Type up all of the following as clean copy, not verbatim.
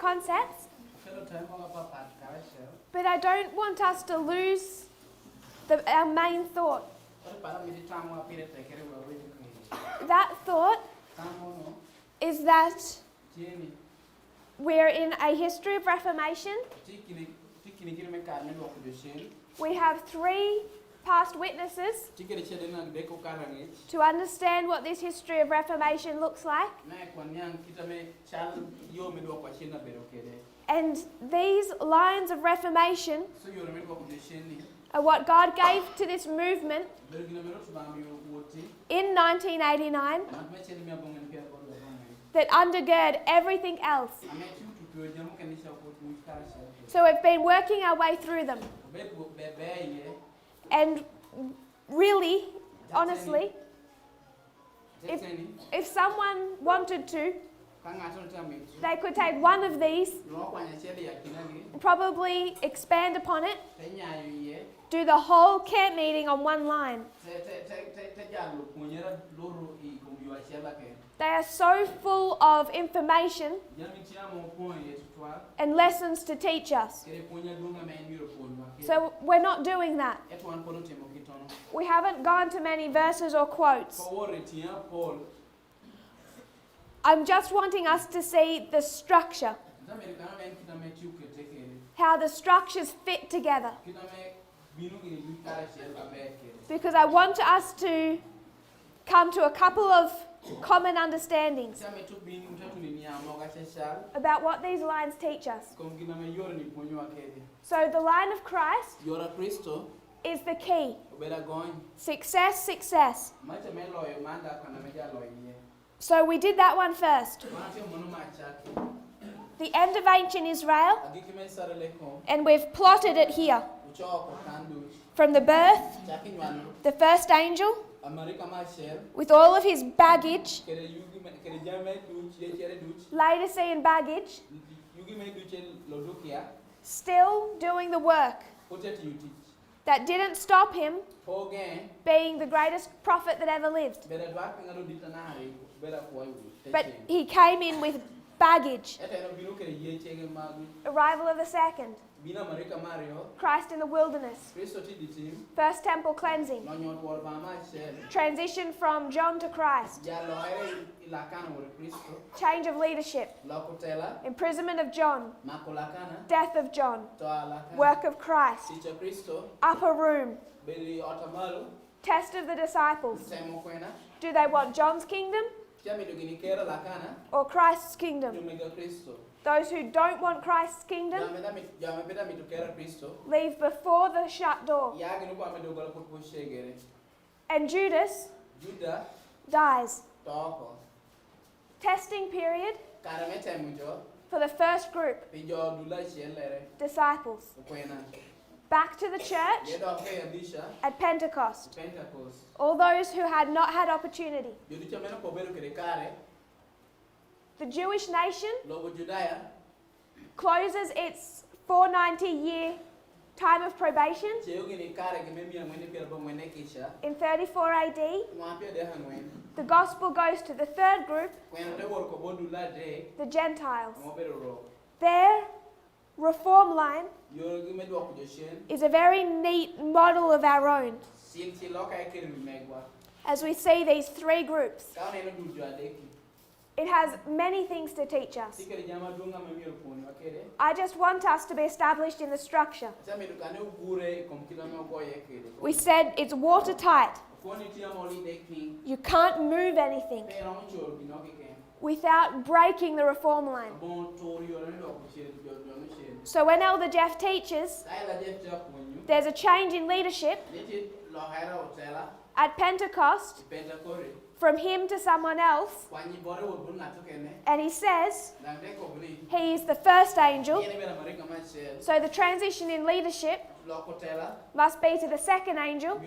concepts, but I don't want us to lose our main thought. That thought is that we're in a history of Reformation. We have 3 past witnesses to understand what this history of Reformation looks like. And these lines of Reformation are what God gave to this movement in 1989 that undergird everything else. So we've been working our way through them. And really, honestly, if someone wanted to, they could take one of these, probably expand upon it, do the whole camp meeting on one line. They are so full of information and lessons to teach us. So we're not doing that. We haven't gone to many verses or quotes. I'm just wanting us to see the structure, how the structures fit together. Because I want us to come to a couple of common understandings about what these lines teach us. So the line of Christ is the key. Success, success. So we did that one first. The end of ancient Israel, and we've plotted it here. From the birth, the first angel, with all of his baggage, Laodicean baggage, still doing the work. That didn't stop him being the greatest prophet that ever lived. But he came in with baggage. Arrival of the second. Christ in the wilderness. First temple cleansing. Transition from John to Christ. Change of leadership. Imprisonment of John. Death of John. Work of Christ. Upper room. Test of the disciples. Do they want John's kingdom or Christ's kingdom? Those who don't want Christ's kingdom leave before the shut door. And Judas dies. Testing period for the first group, disciples. Back to the church at Pentecost. All those who had not had opportunity. The Jewish nation closes its 490-year time of probation in 34 AD. The gospel goes to the third group, the Gentiles. Their reform line is a very neat model of our own. As we see these 3 groups, it has many things to teach us. I just want us to be established in the structure. We said it's watertight. You can't move anything without breaking the reform line. So when Elder Jeff teaches, there's a change in leadership at Pentecost from him to someone else, and he says he is the first angel. So the transition in leadership must be to the second angel.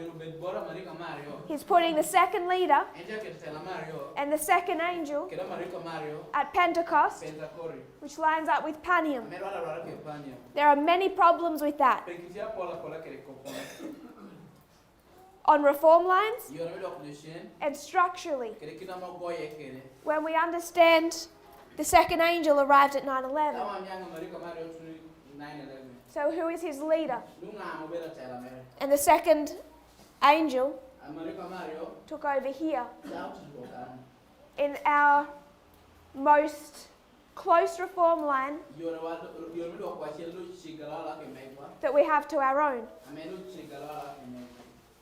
He's putting the second leader and the second angel at Pentecost, which lines up with Panium. There are many problems with that. On reform lines and structurally, when we understand The second angel arrived at 9/11. So who is his leader? And the second angel took over here in our most close reform line that we have to our own.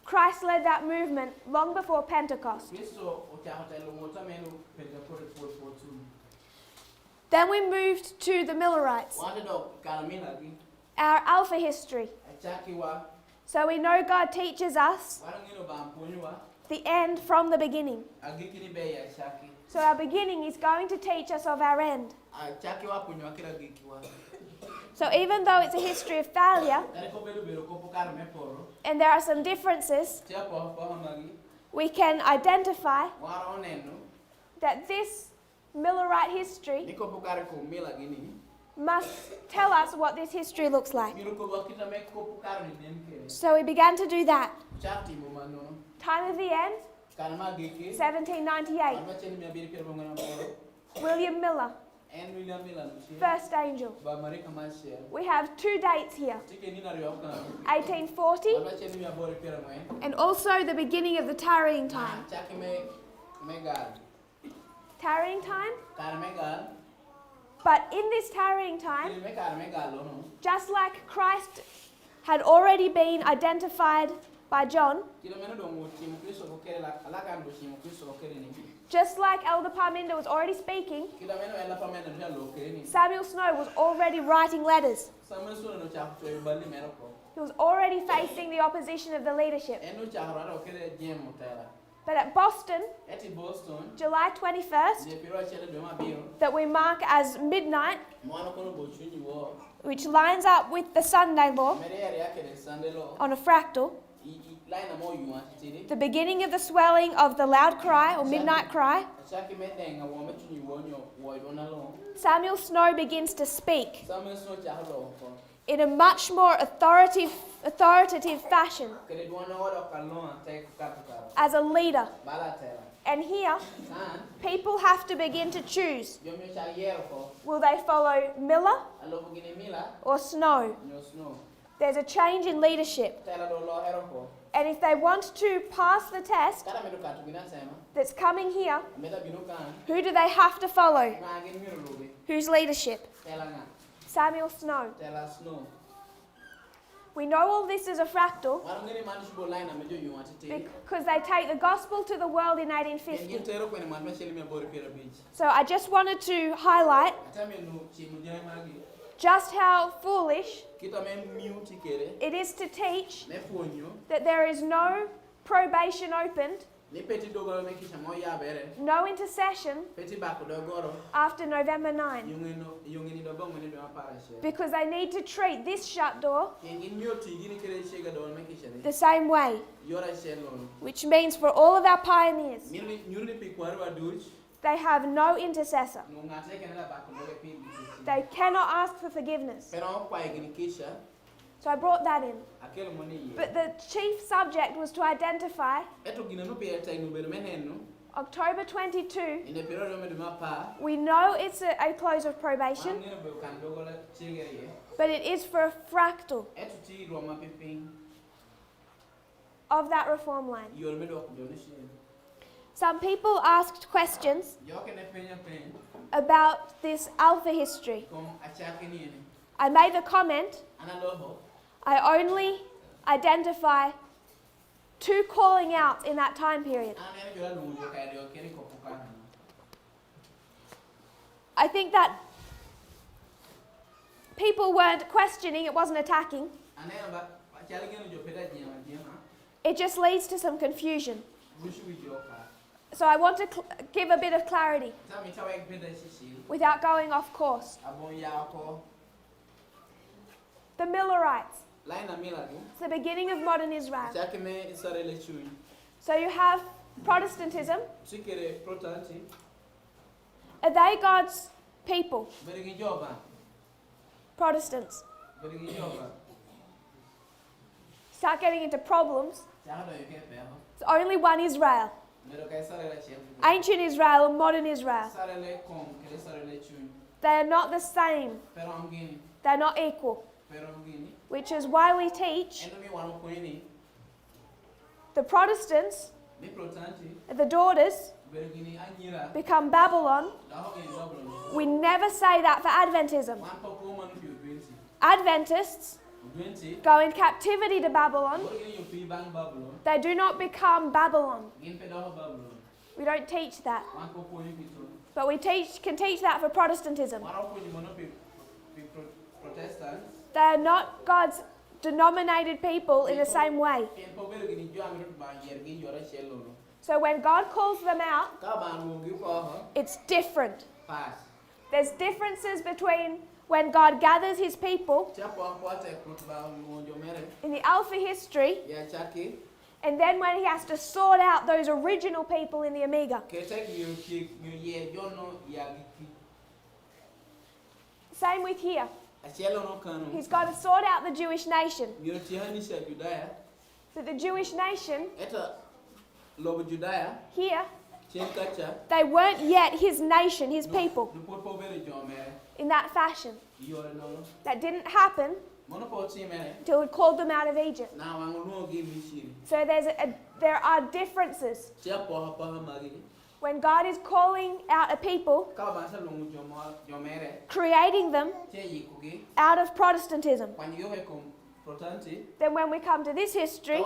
Christ led that movement long before Pentecost. Then we moved to the Millerites, our Alpha history. So we know God teaches us the end from the beginning. So our beginning is going to teach us of our end. So even though it's a history of failure, and there are some differences, we can identify that this Millerite history must tell us what this history looks like. So we began to do that. Time of the end, 1798. William Miller, first angel. We have two dates here, 1840 and also the beginning of the tarrying time. Tarrying time? But in this tarrying time, just like Christ had already been identified by John, just like Elder Parminda was already speaking, Samuel Snow was already writing letters. He was already facing the opposition of the leadership. But at Boston, July 21st, that we mark as midnight, which lines up with the Sunday law on a fractal, the beginning of the swelling of the loud cry or midnight cry, Samuel Snow begins to speak in a much more authoritative fashion as a leader. And here, people have to begin to choose. Will they follow Miller or Snow? There's a change in leadership. And if they want to pass the test that's coming here, who do they have to follow? Whose leadership? Samuel Snow. We know all this is a fractal because they take the gospel to the world in 1850. So I just wanted to highlight just how foolish it is to teach that there is no probation opened, no intercession after November 9, because they need to treat this shut door the same way, which means for all of our pioneers, they have no intercessor. They cannot ask for forgiveness. So I brought that in. But the chief subject was to identify October 22. We know it's a close of probation, but it is for a fractal of that reform line. Some people asked questions about this Alpha history. I made the comment, I only identify two calling outs in that time period. I think that people weren't questioning, it wasn't attacking. It just leads to some confusion. So I want to give a bit of clarity without going off course. The Millerites. It's the beginning of modern Israel. So you have Protestantism. Are they God's people? Protestants. Start getting into problems. It's only one Israel. Ancient Israel and modern Israel. They are not the same. They're not equal. Which is why we teach the Protestants, the daughters, become Babylon. We never say that for Adventism. Adventists go in captivity to Babylon. They do not become Babylon. We don't teach that. But we can teach that for Protestantism. They are not God's denominated people in the same way. So when God calls them out, it's different. There's differences between when God gathers his people in the Alpha history, and then when he has to sort out those original people in the Omega. Same with here. He's got to sort out the Jewish nation. So the Jewish nation here, they weren't yet his nation, his people, in that fashion. That didn't happen until he called them out of Egypt. So there are differences. When God is calling out a people, creating them out of Protestantism, then when we come to this history,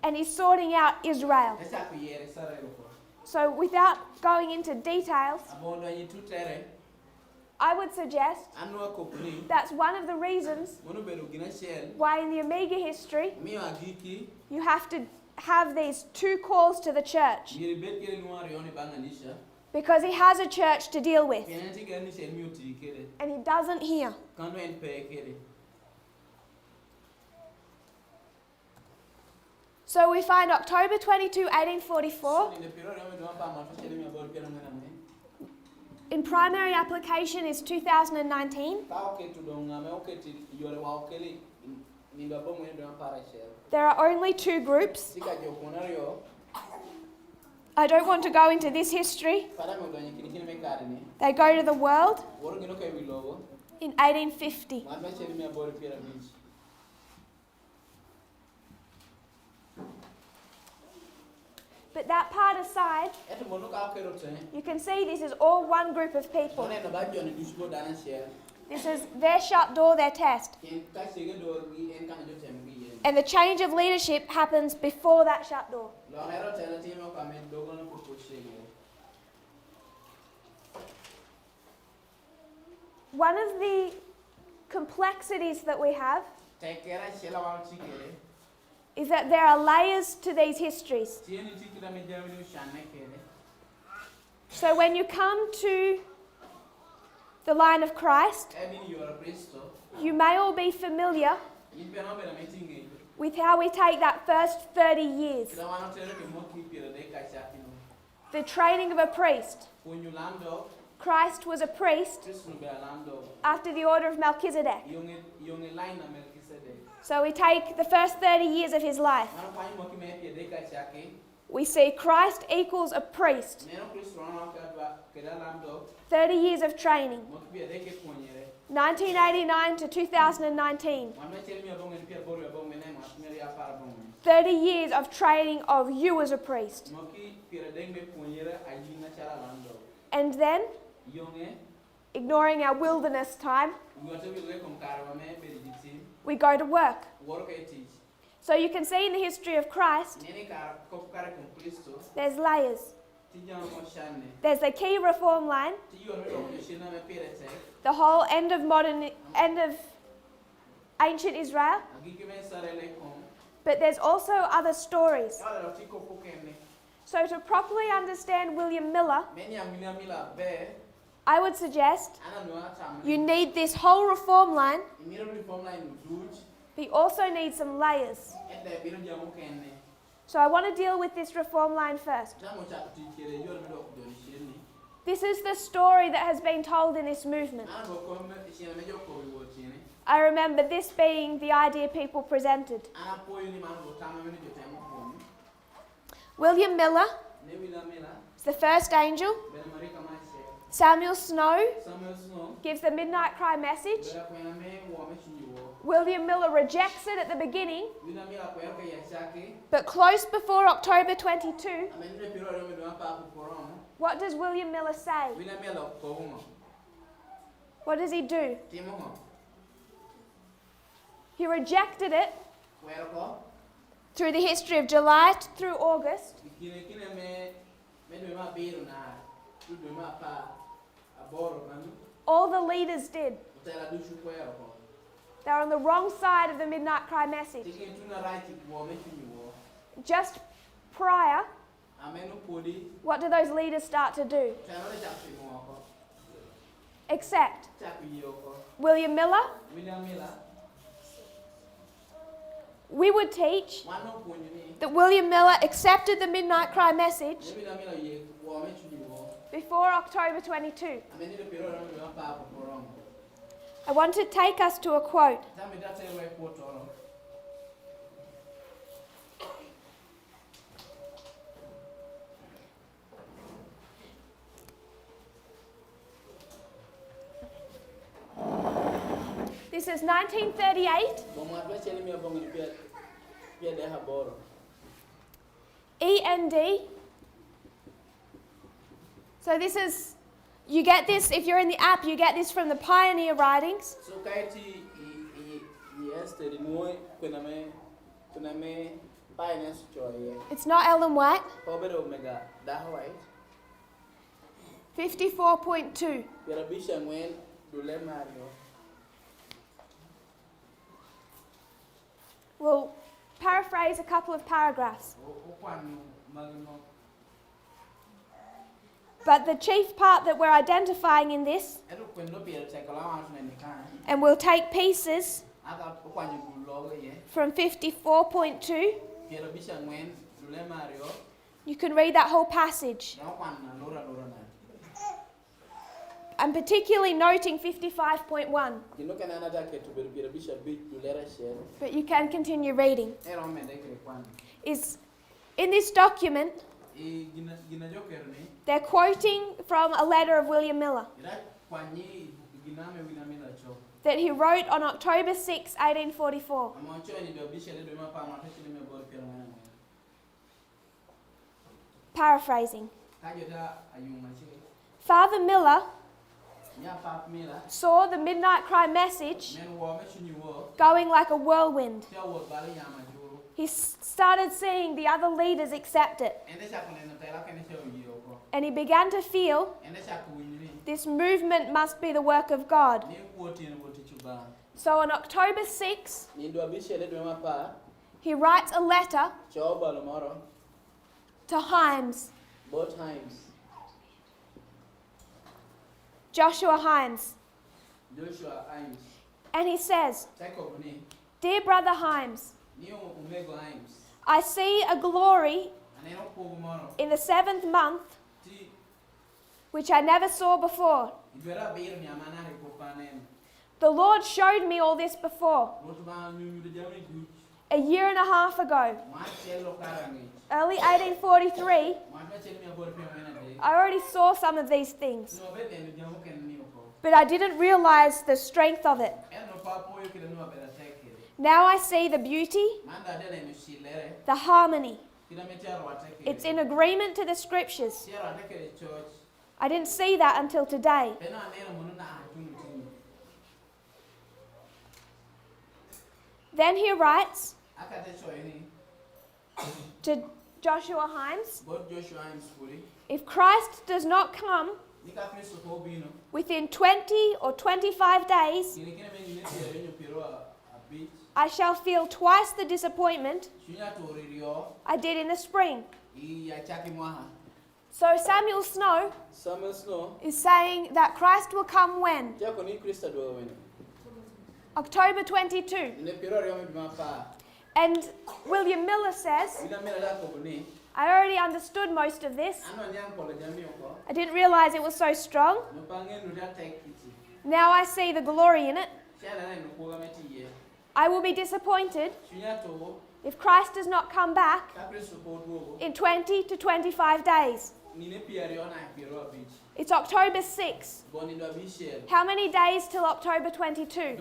and he's sorting out Israel. So without going into details, I would suggest that's one of the reasons why in the Omega history you have to have these two calls to the church. Because he has a church to deal with. And he doesn't here. So we find October 22, 1844. In primary application is 2019. There are only two groups. I don't want to go into this history. They go to the world in 1850. But that part aside, you can see this is all one group of people. This is their shut door, their test. And the change of leadership happens before that shut door. One of the complexities that we have is that there are layers to these histories. So when you come to the line of Christ, you may all be familiar with how we take that first 30 years. The training of a priest. Christ was a priest after the order of Melchizedek. So we take the first 30 years of his life. We see Christ equals a priest. 30 years of training. 1989 to 2019. 30 years of training of you as a priest. And then, ignoring our wilderness time, we go to work. So you can see in the history of Christ, there's layers. There's the key reform line, the whole end of ancient Israel, but there's also other stories. So to properly understand William Miller, I would suggest you need this whole reform line, but you also need some layers. So I want to deal with this reform line first. This is the story that has been told in this movement. I remember this being the idea people presented. William Miller is the first angel. Samuel Snow gives the midnight cry message. William Miller rejects it at the beginning, but close before October 22, what does William Miller say? What does he do? He rejected it through the history of July through August. All the leaders did. They're on the wrong side of the midnight cry message. Just prior, what do those leaders start to do? Except William Miller. We would teach that William Miller accepted the midnight cry message before October 22. I want to take us to a quote. This is 1938. END. So this is, you get this, if you're in the app, you get this from the Pioneer writings. It's not Ellen White. 54.2. We'll paraphrase a couple of paragraphs. But the chief part that we're identifying in this, and we'll take pieces from 54.2. You can read that whole passage. I'm particularly noting 55.1. But you can continue reading. Is in this document, they're quoting from a letter of William Miller that he wrote on October 6, 1844. Paraphrasing. Father Miller saw the midnight cry message going like a whirlwind. He started seeing the other leaders accept it. And he began to feel this movement must be the work of God. So on October 6, he writes a letter to Himes. Joshua Himes. And he says, "Dear Brother Himes, I see a glory in the 7th month which I never saw before. The Lord showed me all this before. A year and a half ago, early 1843, I already saw some of these things, but I didn't realize the strength of it. Now I see the beauty, the harmony. It's in agreement to the scriptures. I didn't see that until today." Then he writes to Joshua Himes, "If Christ does not come within 20 or 25 days, I shall feel twice the disappointment I did in the spring." So Samuel Snow is saying that Christ will come when? October 22. And William Miller says, "I already understood most of this. I didn't realize it was so strong. Now I see the glory in it. I will be disappointed if Christ does not come back in 20 to 25 days. It's October 6. How many days till October 22?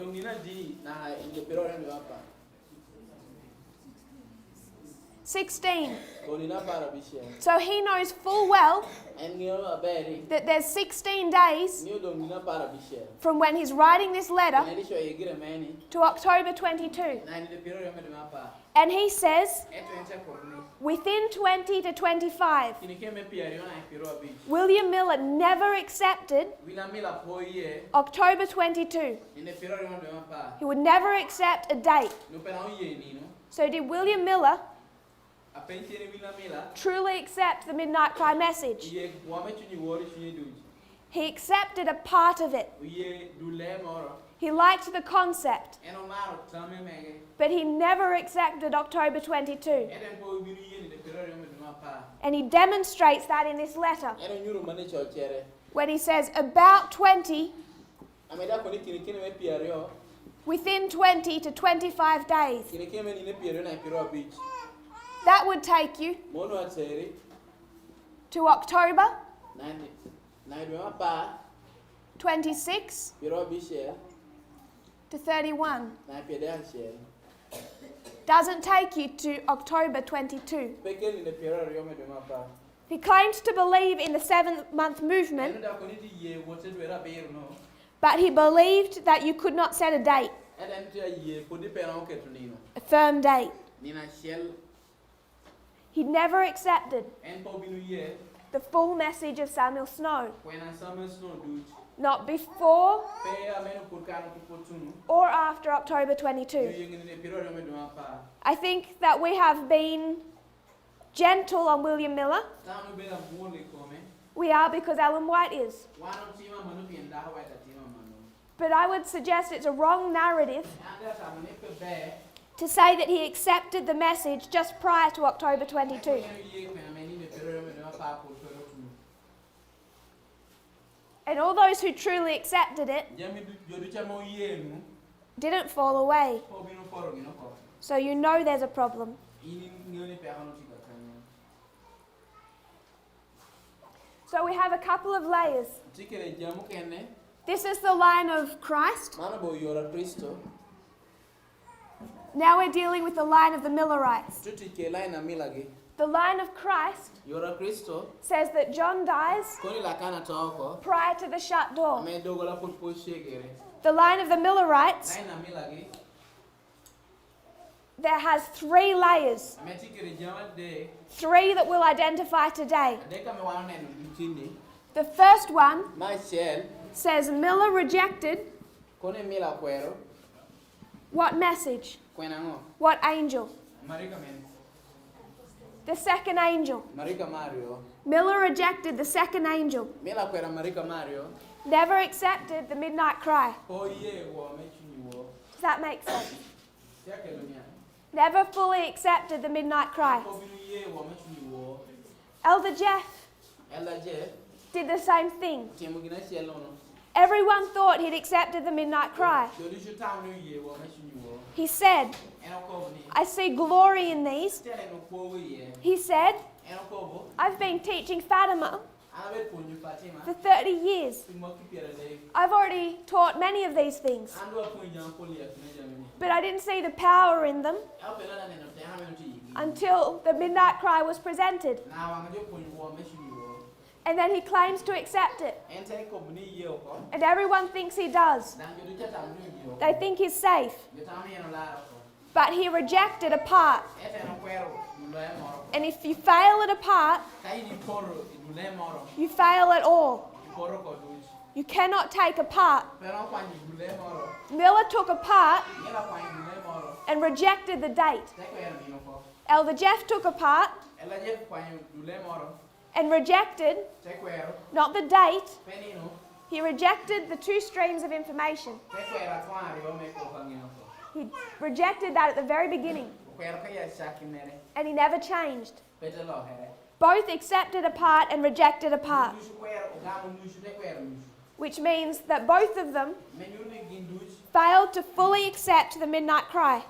16. So he knows full well that there's 16 days from when he's writing this letter to October 22. And he says, within 20 to 25, William Miller never accepted October 22. He would never accept a date. So did William Miller truly accept the Midnight Cry message? He accepted a part of it. He liked the concept, but he never accepted October 22. And he demonstrates that in this letter when he says about 20, within 20 to 25 days. That would take you to October 26 to 31. Doesn't take you to October 22. He claims to believe in the 7-month movement, but he believed that you could not set a date, a firm date. He never accepted the full message of Samuel Snow. Not before or after October 22. I think that we have been gentle on William Miller. We are because Ellen White is. But I would suggest it's a wrong narrative to say that he accepted the message just prior to October 22. And all those who truly accepted it didn't fall away. So you know there's a problem. So we have a couple of layers. This is the line of Christ. Now we're dealing with the line of the Millerites. The line of Christ says that John dies prior to the shut door. The line of the Millerites, there has 3 layers. 3 that we'll identify today. The first one says Miller rejected what message? What angel? The second angel. Miller rejected the second angel. Never accepted the midnight cry. Does that make sense? Never fully accepted the midnight cry. Elder Jeff did the same thing. Everyone thought he'd accepted the midnight cry. He said, I see glory in these. He said, I've been teaching Fatima for 30 years. I've already taught many of these things, but I didn't see the power in them until the midnight cry was presented. And then he claims to accept it. And everyone thinks he does. They think he's safe. But he rejected a part. And if you fail at a part, you fail at all. You cannot take a part. Miller took a part and rejected the date. Elder Jeff took a part and rejected not the date. He rejected the 2 streams of information. He rejected that at the very beginning. And he never changed. Both accepted a part and rejected a part. Which means that both of them failed to fully accept the midnight cry.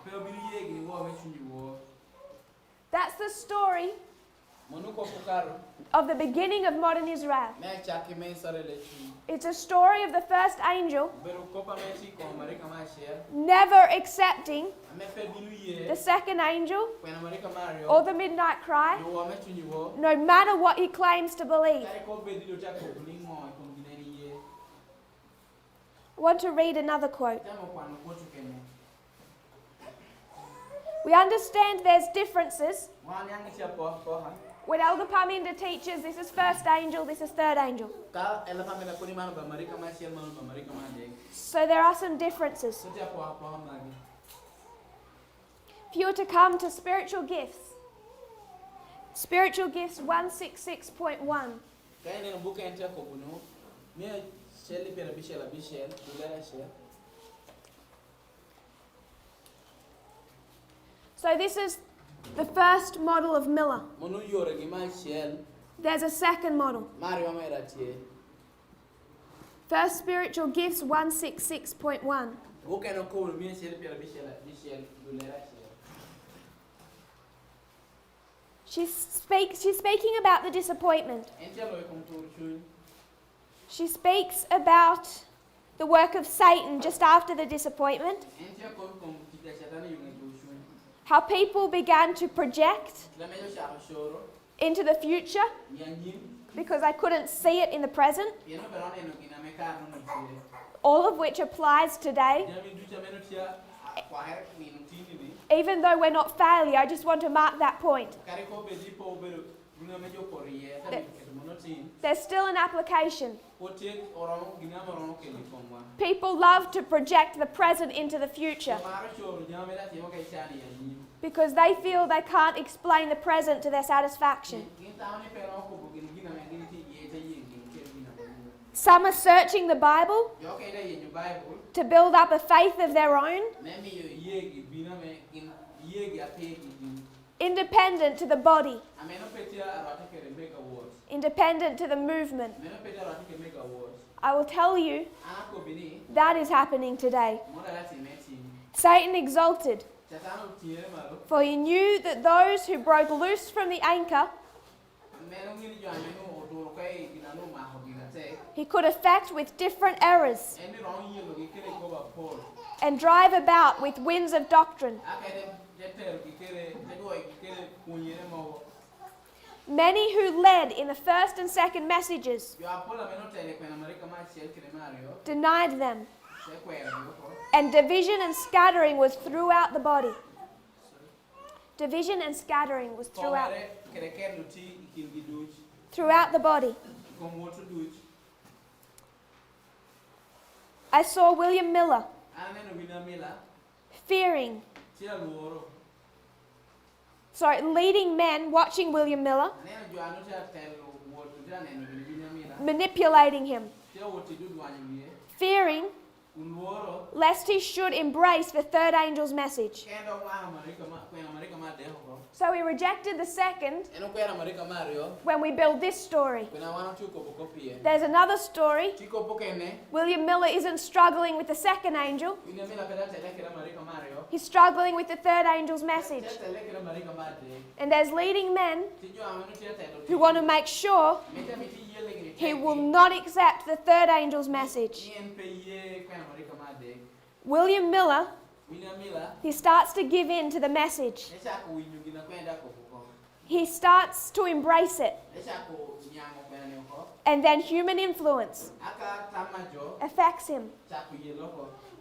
That's the story of the beginning of modern Israel. It's a story of the first angel never accepting the second angel or the midnight cry, no matter what he claims to believe. I want to read another quote. We understand there's differences. When Elder Paminda teaches, this is first angel, this is third angel. So there are some differences. If you were to come to spiritual gifts 166.1. So this is the first model of Miller. There's a second model. First spiritual gifts 166.1. She's speaking about the disappointment. She speaks about the work of Satan just after the disappointment. How people began to project into the future because I couldn't see it in the present. All of which applies today. Even though we're not failure, I just want to mark that point. There's still an application. People love to project the present into the future because they feel they can't explain the present to their satisfaction. Some are searching the Bible to build up a faith of their own, independent to the body, independent to the movement. I will tell you, that is happening today. Satan exalted, for he knew that those who broke loose from the anchor he could affect with different errors and drive about with winds of doctrine. Many who led in the first and second messages denied them, and division and scattering was throughout the body. Division and scattering was throughout the body. I saw William Miller leading men watching William Miller, manipulating him, fearing lest he should embrace the third angel's message. So we rejected the second when we build this story. There's another story. William Miller isn't struggling with the second angel. He's struggling with the third angel's message. And there's leading men who want to make sure he will not accept the third angel's message. William Miller, he starts to give in to the message. He starts to embrace it. And then human influence affects him.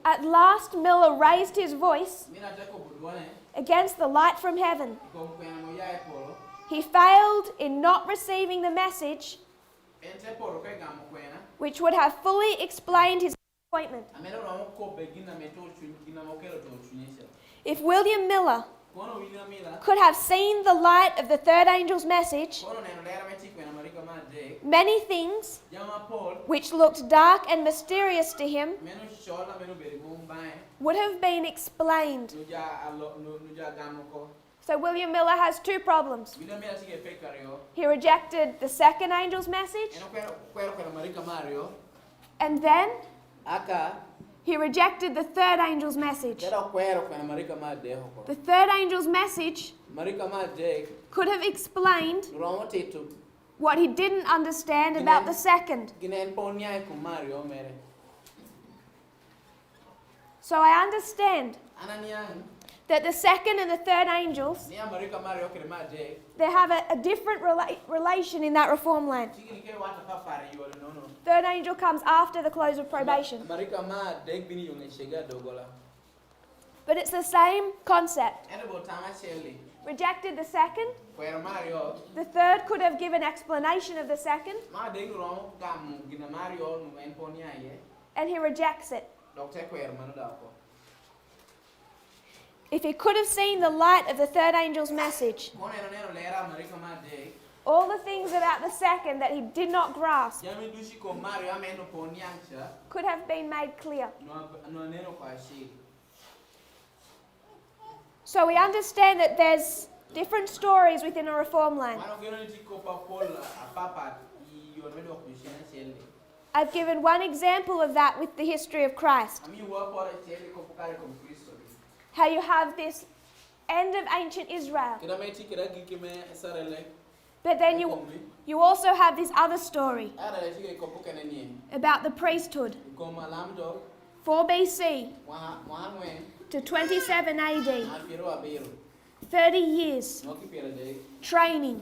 At last, Miller raised his voice against the light from heaven. He failed in not receiving the message which would have fully explained his disappointment. If William Miller could have seen the light of the third angel's message, many things which looked dark and mysterious to him would have been explained. So William Miller has two problems. He rejected the second angel's message, and then He rejected the third angel's message. The third angel's message could have explained what he didn't understand about the second. So I understand that the second and the third angels, they have a different relation in that reform land. Third angel comes after the close of probation. But it's the same concept. Rejected the second. The third could have given explanation of the second. And he rejects it. If he could have seen the light of the third angel's message, all the things about the second that he did not grasp could have been made clear. So we understand that there's different stories within a reform land. I've given one example of that with the history of Christ. How you have this end of ancient Israel. But then you also have this other story about the priesthood. 4 BC to 27 AD. 30 years training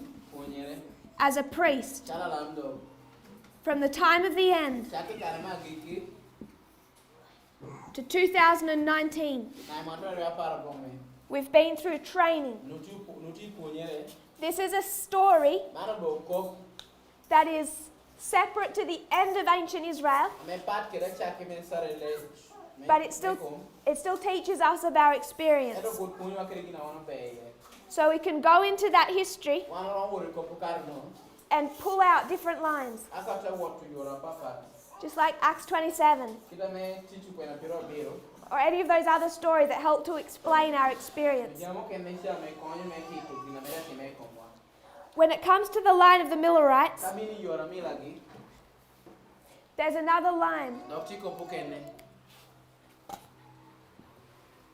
as a priest. From the time of the end to 2019, we've been through training. This is a story that is separate to the end of ancient Israel, but it still teaches us of our experience. So we can go into that history and pull out different lines. Just like Acts 27. Or any of those other stories that help to explain our experience. When it comes to the line of the Millerites, there's another line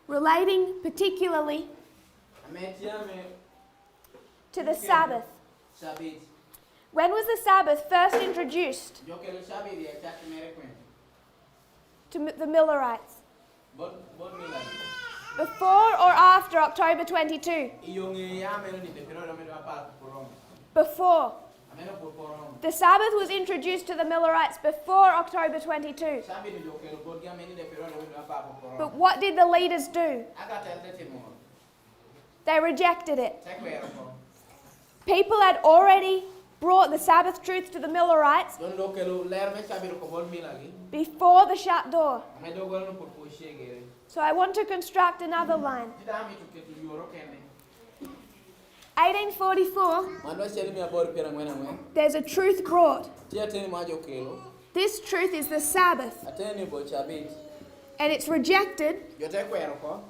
relating particularly to the Sabbath. When was the Sabbath first introduced to the Millerites? Before or after October 22? Before. The Sabbath was introduced to the Millerites before October 22. But what did the leaders do? They rejected it. People had already brought the Sabbath truth to the Millerites before the shut door. So I want to construct another line. 1844, there's a truth brought. This truth is the Sabbath. And it's rejected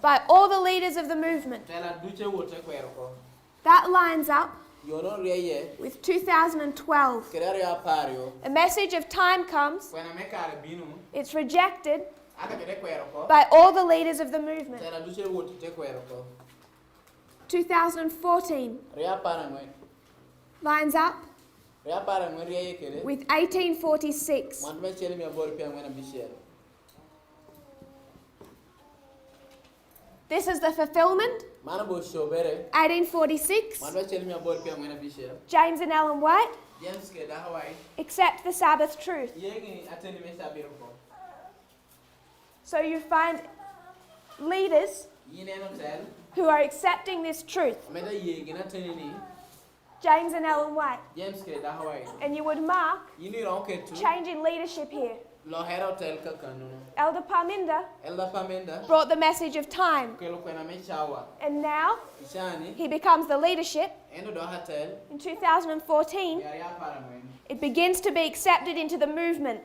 by all the leaders of the movement. That lines up with 2012. A message of time comes. It's rejected by all the leaders of the movement. 2014 lines up with 1846. This is the fulfillment. 1846. James and Ellen White accept the Sabbath truth. So you find leaders who are accepting this truth. James and Ellen White. And you would mark change in leadership here. Elder Parminda brought the message of time. And now he becomes the leadership. In 2014, it begins to be accepted into the movement.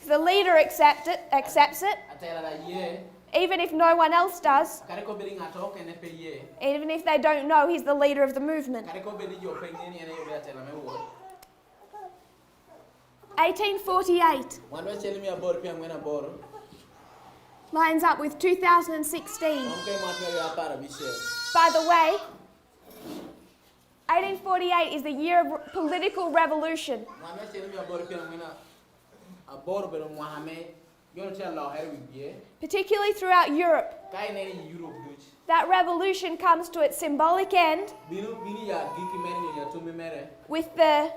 The leader accepts it. Even if no one else does. Even if they don't know he's the leader of the movement. 1848 lines up with 2016. By the way, 1848 is the year of political revolution. Particularly throughout Europe. That revolution comes to its symbolic end with the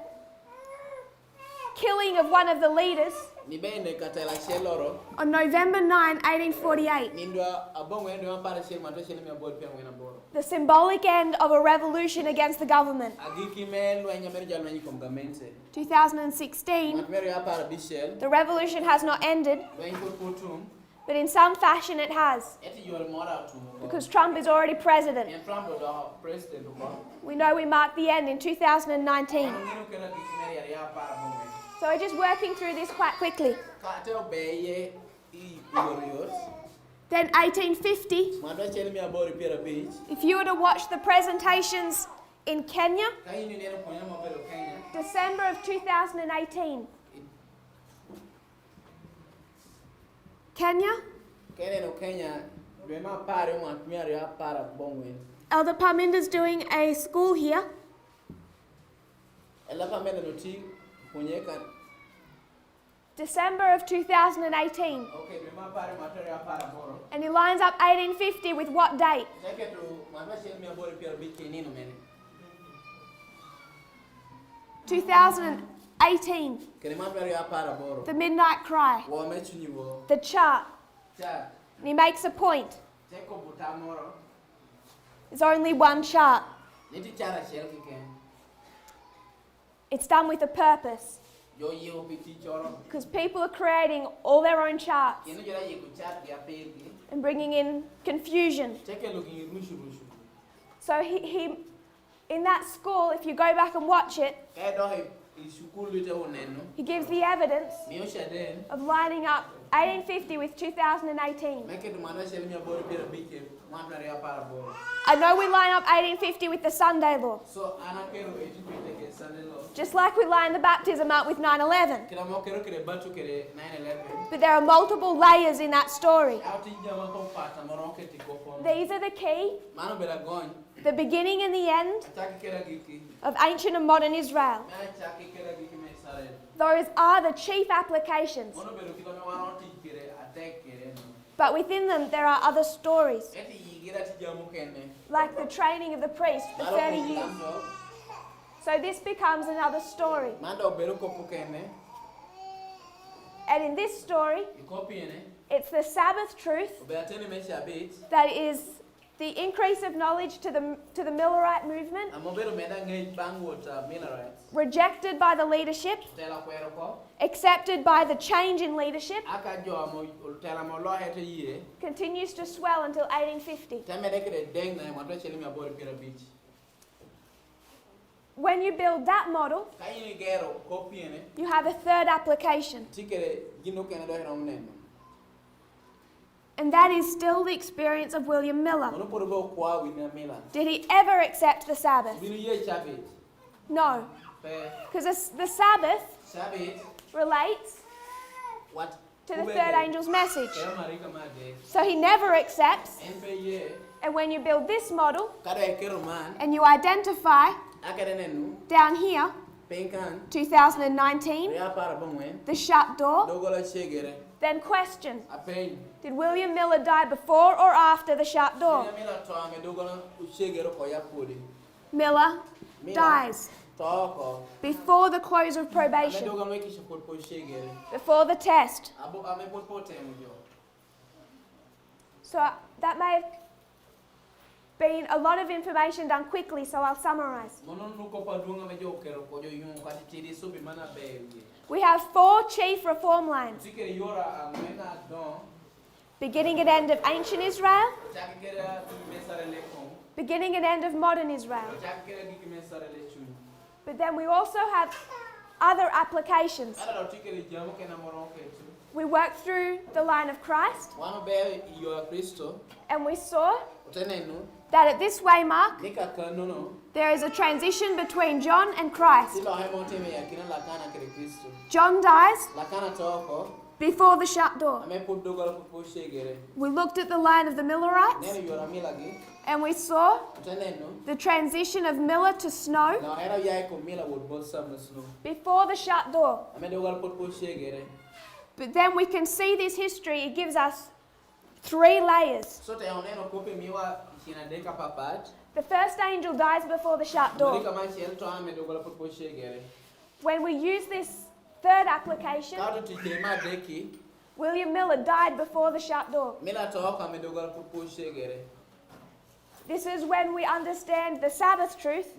killing of one of the leaders on November 9, 1848. The symbolic end of a revolution against the government. 2016, the revolution has not ended, but in some fashion it has. Because Trump is already president. We know we mark the end in 2019. So we're just working through this quite quickly. Then 1850, if you were to watch the presentations in Kenya, December of 2018. Kenya, Elder Parminder's doing a school here. December of 2018. And he lines up 1850 with what date? 2018. The midnight cry. The chart. And he makes a point. There's only one chart. It's done with a purpose. Because people are creating all their own charts and bringing in confusion. So he in that school, if you go back and watch it, he gives the evidence of lining up 1850 with 2018. I know we line up 1850 with the Sunday law. Just like we line the baptism up with 9/11. But there are multiple layers in that story. These are the key, the beginning and the end of ancient and modern Israel. Those are the chief applications. But within them there are other stories. Like the training of the priest for 30 years. So this becomes another story. And in this story, it's the Sabbath truth that is the increase of knowledge to the Millerite movement, rejected by the leadership, accepted by the change in leadership, continues to swell until 1850. When you build that model, you have a third application. And that is still the experience of William Miller. Did he ever accept the Sabbath? No. Because the Sabbath relates to the third angel's message. So he never accepts. And when you build this model, and you identify down here, 2019, the shut door, then question, did William Miller die before or after the shut door? Miller dies before the close of probation, before the test. So that may have been a lot of information done quickly, so I'll summarize. We have 4 chief reform lines. Beginning and end of ancient Israel. Beginning and end of modern Israel. But then we also have other applications. We worked through the line of Christ. And we saw that at this waymark, there is a transition between John and Christ. John dies before the shut door. We looked at the line of the Millerites, and we saw the transition of Miller to Snow before the shut door. But then we can see this history, it gives us 3 layers. The first angel dies before the shut door. When we use this third application, William Miller died before the shut door. This is when we understand the Sabbath truth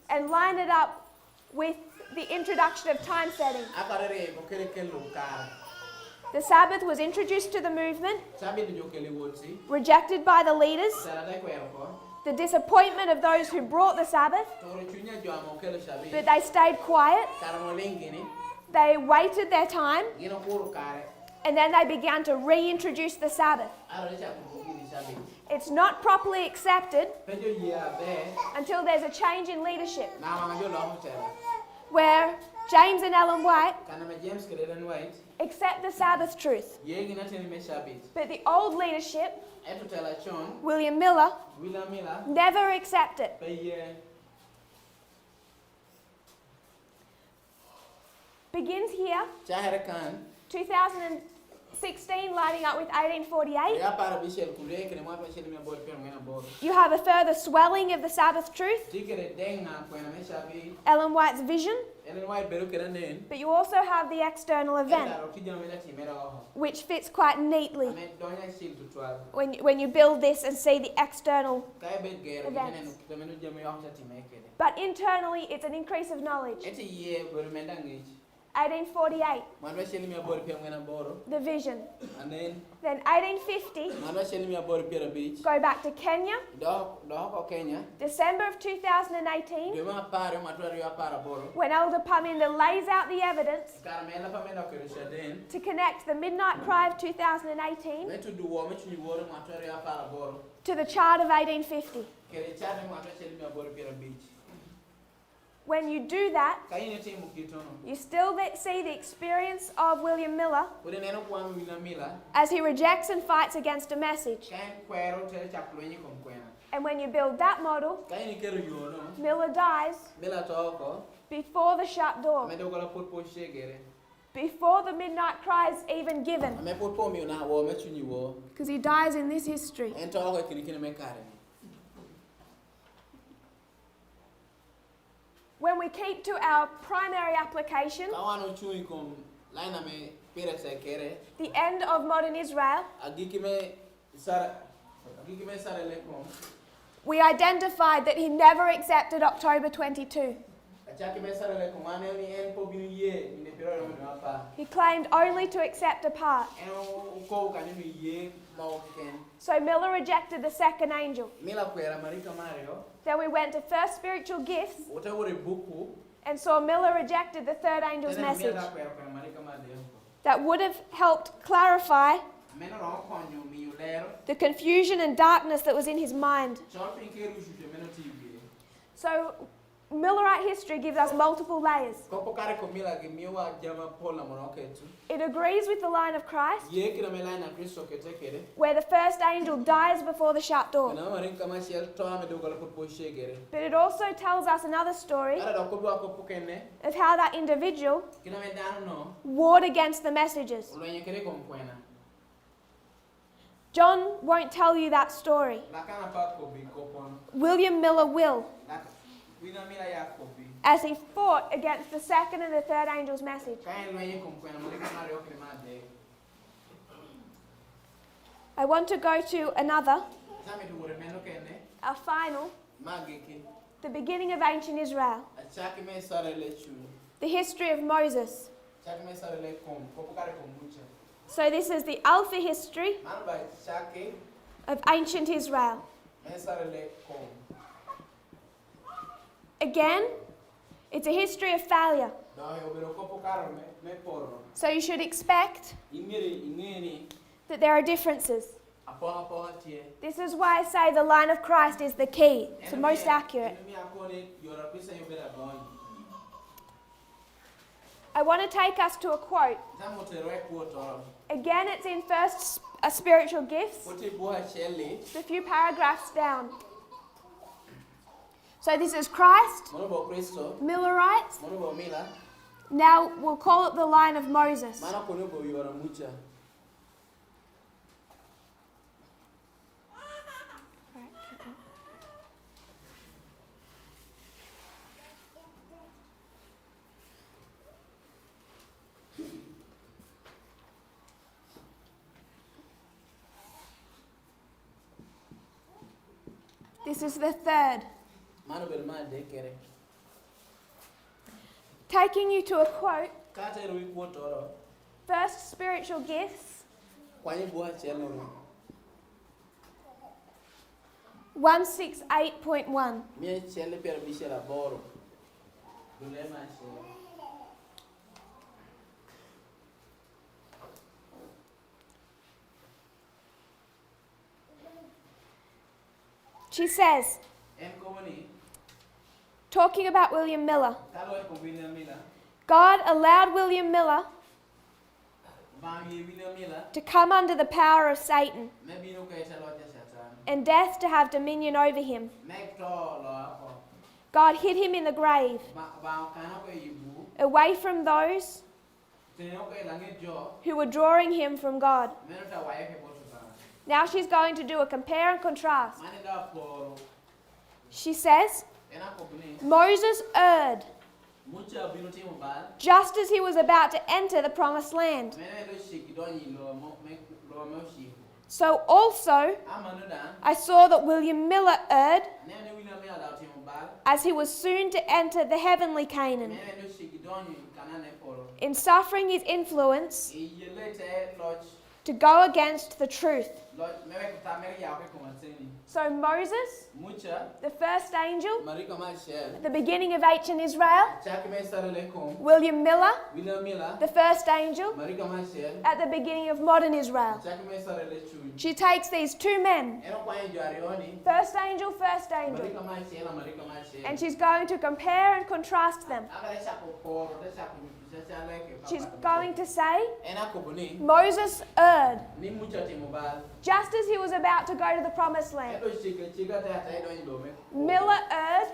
and line it up with the introduction of time setting. The Sabbath was introduced to the movement, rejected by the leaders, the disappointment of those who brought the Sabbath, but they stayed quiet, they waited their time, and then they began to reintroduce the Sabbath. It's not properly accepted until there's a change in leadership, where James and Ellen White accept the Sabbath truth. But the old leadership, William Miller, never accept it. Begins here, 2016 lining up with 1848. You have a further swelling of the Sabbath truth, Ellen White's vision, but you also have the external event, which fits quite neatly when you build this and see the external events. But internally, it's an increase of knowledge. 1848, the vision. Then 1850, go back to Kenya, December of 2018, when Elder Paminda lays out the evidence to connect the midnight cry of 2018 to the chart of 1850. When you do that, you still see the experience of William Miller as he rejects and fights against a message. And when you build that model, Miller dies before the shut door, before the midnight cry is even given, because he dies in this history. When we keep to our primary application, the end of modern Israel, we identified that he never accepted October 22. He claimed only to accept a part. So Miller rejected the second angel. Then we went to first spiritual gifts and saw Miller rejected the third angel's message. That would have helped clarify the confusion and darkness that was in his mind. So Millerite history gives us multiple layers. It agrees with the line of Christ, where the first angel dies before the shut door. But it also tells us another story of how that individual warred against the messages. John won't tell you that story. William Miller will, as he fought against the second and the third angel's message. I want to go to another, our final, the beginning of ancient Israel, the history of Moses. So this is the Alpha history of ancient Israel. Again, it's a history of failure. So you should expect that there are differences. This is why I say the line of Christ is the key. It's the most accurate. I want to take us to a quote. Again, it's in First Spiritual Gifts. Just a few paragraphs down. So this is Christ, Millerites. Now we'll call it the line of Moses. This is the third. Taking you to a quote. First Spiritual Gifts. 168.1. She says, talking about William Miller, God allowed William Miller to come under the power of Satan and death to have dominion over him. God hid him in the grave, away from those who were drawing him from God. Now she's going to do a compare and contrast. She says, Moses erred just as he was about to enter the promised land. So also I saw that William Miller erred as he was soon to enter the heavenly Canaan, in suffering his influence to go against the truth. So Moses, the first angel, at the beginning of ancient Israel. William Miller, the first angel, at the beginning of modern Israel. She takes these two men, first angel, and she's going to compare and contrast them. She's going to say, Moses erred just as he was about to go to the promised land. Miller erred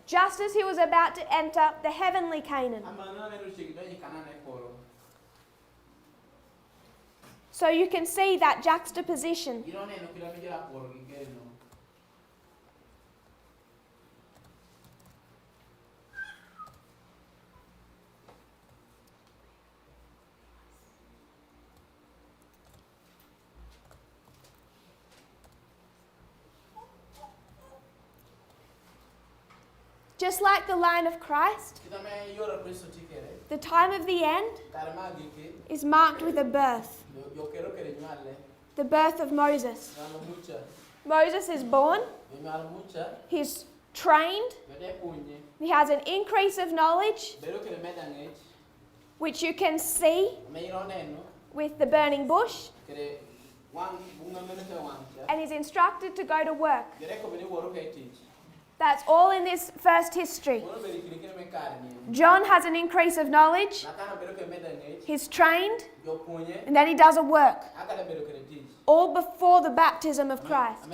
just as he was about to enter the heavenly Canaan. So you can see that juxtaposition. Just like the line of Christ, the time of the end is marked with a birth. The birth of Moses. Moses is born. He's trained. He has an increase of knowledge, which you can see with the burning bush. And he's instructed to go to work. That's all in this first history. John has an increase of knowledge. He's trained. And then he does a work. All before the baptism of Christ.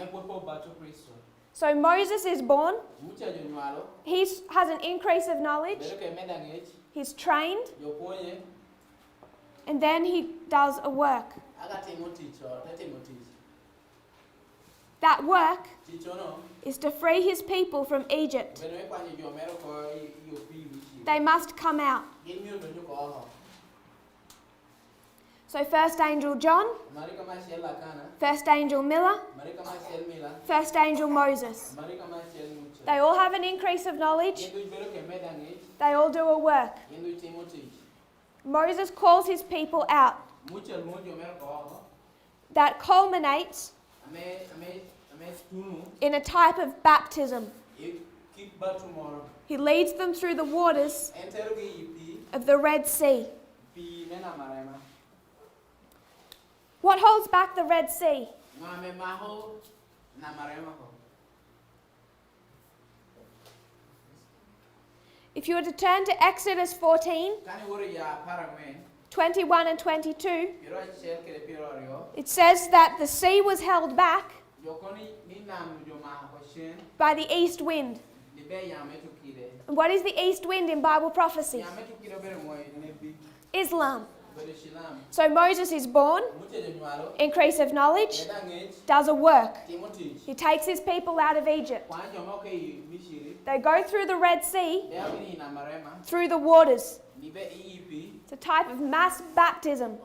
So Moses is born. He has an increase of knowledge. He's trained. And then he does a work. That work is to free his people from Egypt. They must come out. So first angel John, first angel Miller, first angel Moses. They all have an increase of knowledge. They all do a work. Moses calls his people out. That culminates in a type of baptism. He leads them through the waters of the Red Sea. What holds back the Red Sea? If you were to turn to Exodus 14, 21 and 22, it says that the sea was held back by the east wind. And what is the east wind in Bible prophecy? Islam. So Moses is born, increase of knowledge, does a work. He takes his people out of Egypt. They go through the Red Sea, through the waters. It's a type of mass baptism,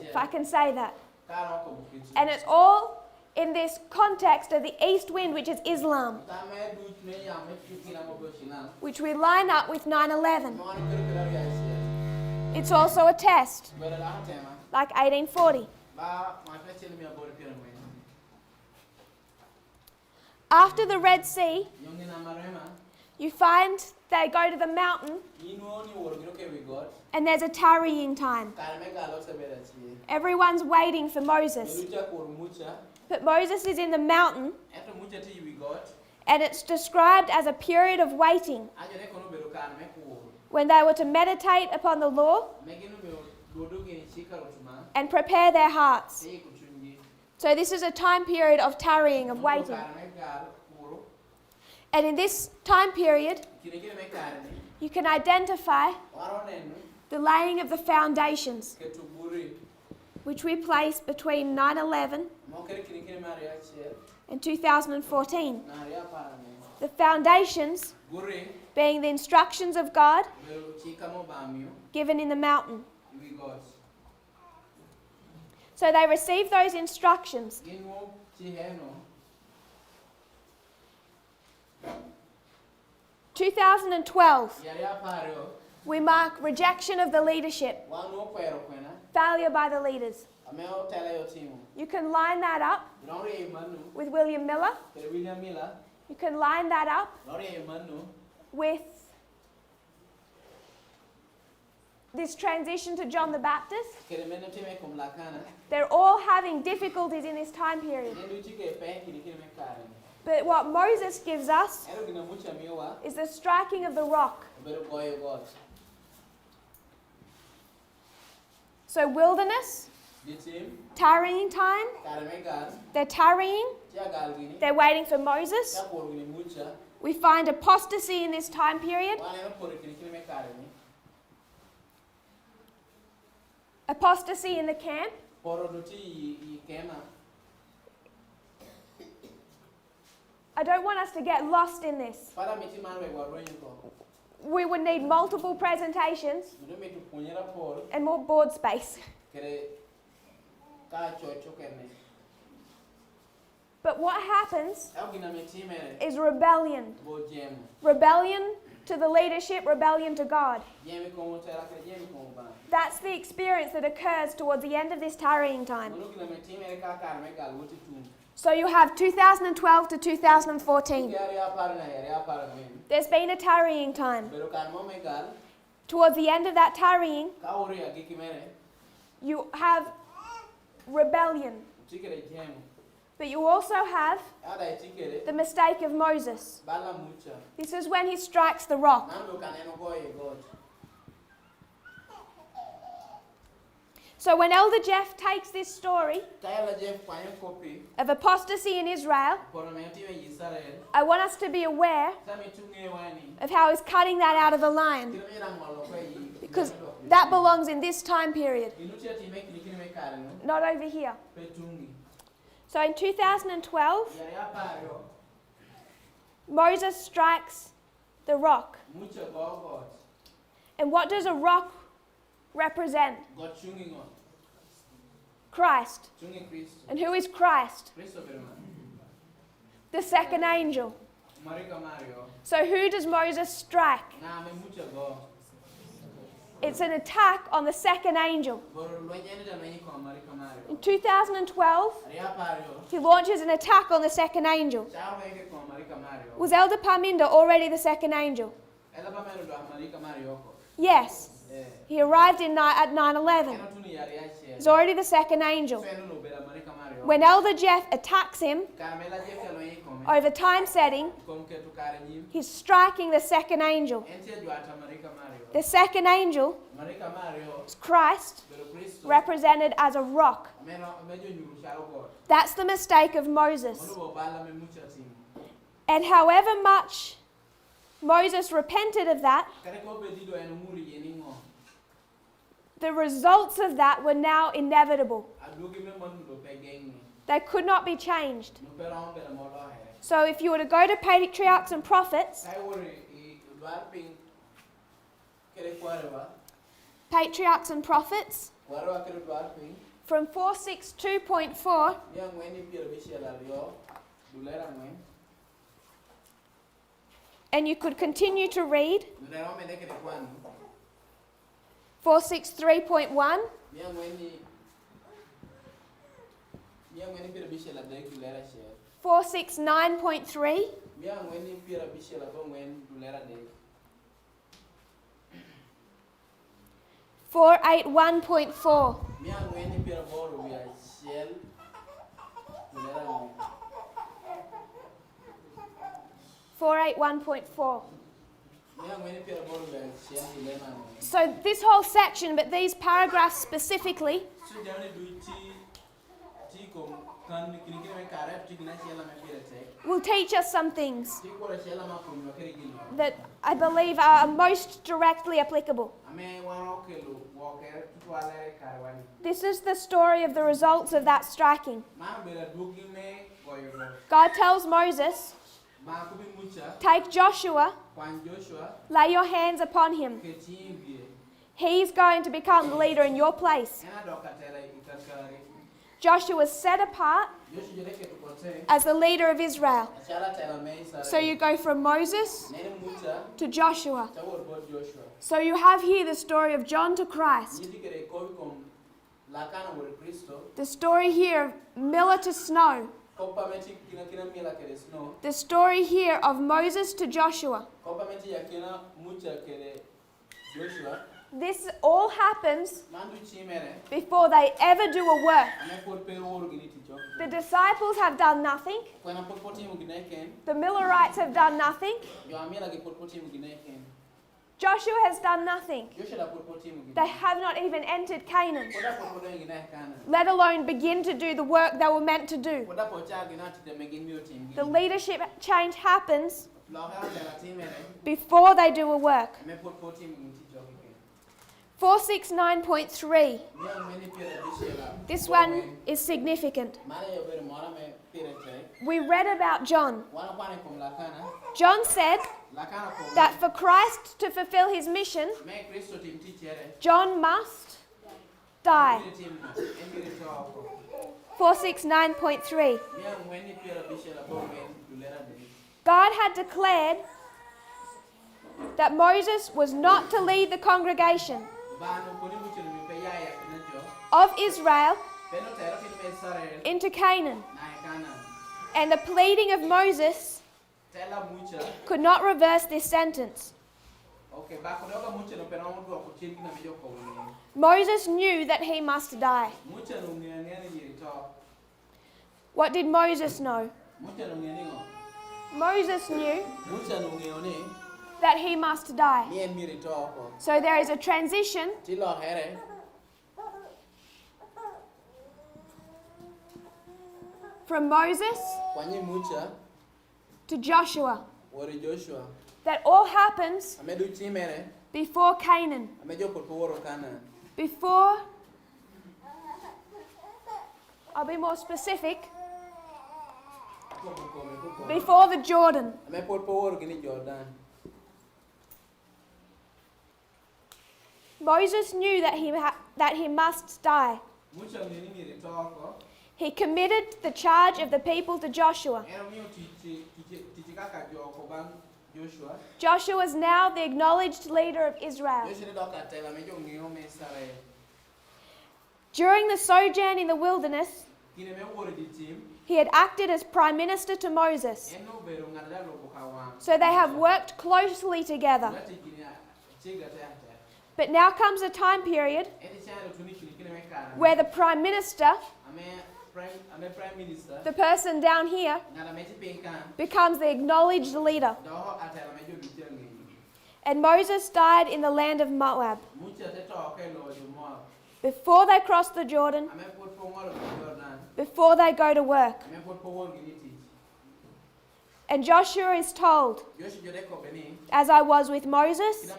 if I can say that. And it's all in this context of the east wind, which is Islam, which we line up with 9/11. It's also a test, like 1840. After the Red Sea, you find they go to the mountain and there's a tarrying time. Everyone's waiting for Moses. But Moses is in the mountain and it's described as a period of waiting when they were to meditate upon the law and prepare their hearts. So this is a time period of tarrying, of waiting. And in this time period, you can identify the laying of the foundations, which we place between 9/11 and 2014. The foundations being the instructions of God given in the mountain. So they received those instructions. 2012, we mark rejection of the leadership, failure by the leaders. You can line that up with William Miller. You can line that up with this transition to John the Baptist. They're all having difficulties in this time period. But what Moses gives us is the striking of the rock. So wilderness, tarrying time, they're tarrying, they're waiting for Moses. We find apostasy in this time period. Apostasy in the camp. I don't want us to get lost in this. We would need multiple presentations and more board space. But what happens is rebellion. Rebellion to the leadership, rebellion to God. That's the experience that occurs towards the end of this tarrying time. So you have 2012 to 2014. There's been a tarrying time. Towards the end of that tarrying, you have rebellion. But you also have the mistake of Moses. This is when he strikes the rock. So when Elder Jeff takes this story of apostasy in Israel, I want us to be aware of how he's cutting that out of the line, because that belongs in this time period, not over here. So in 2012, Moses strikes the rock. And what does a rock represent? Christ. And who is Christ? The second angel. So who does Moses strike? It's an attack on the second angel. In 2012, he launches an attack on the second angel. Was Elder Parminda already the second angel? Yes. He arrived at 9/11. He's already the second angel. When Elder Jeff attacks him over time setting, he's striking the second angel. The second angel is Christ, represented as a rock. That's the mistake of Moses. And however much Moses repented of that, the results of that were now inevitable. They could not be changed. So if you were to go to Patriarchs and Prophets, Patriarchs and Prophets, from 462.4, and you could continue to read 463.1, 469.3, 481.4, 481.4. So this whole section, but these paragraphs specifically, will teach us some things that I believe are most directly applicable. This is the story of the results of that striking. God tells Moses, take Joshua, lay your hands upon him. He's going to become the leader in your place. Joshua was set apart as the leader of Israel. So you go from Moses to Joshua. So you have here the story of John to Christ. The story here of Miller to Snow. The story here of Moses to Joshua. This all happens before they ever do a work. The disciples have done nothing. The Millerites have done nothing. Joshua has done nothing. They have not even entered Canaan, let alone begin to do the work they were meant to do. The leadership change happens before they do a work. 469.3. This one is significant. We read about John. John said that for Christ to fulfill his mission, John must die. 469.3. God had declared that Moses was not to lead the congregation of Israel into Canaan. And the pleading of Moses could not reverse this sentence. Moses knew that he must die. What did Moses know? Moses knew that he must die. So there is a transition from Moses to Joshua. That all happens before Canaan. Before, I'll be more specific, before the Jordan. Moses knew that he must die. He committed the charge of the people to Joshua. Joshua is now the acknowledged leader of Israel. During the sojourn in the wilderness, he had acted as prime minister to Moses. So they have worked closely together. But now comes a time period where the Prime Minister, the person down here, becomes the acknowledged leader. And Moses died in the land of Moab. Before they cross the Jordan, before they go to work. And Joshua is told, as I was with Moses,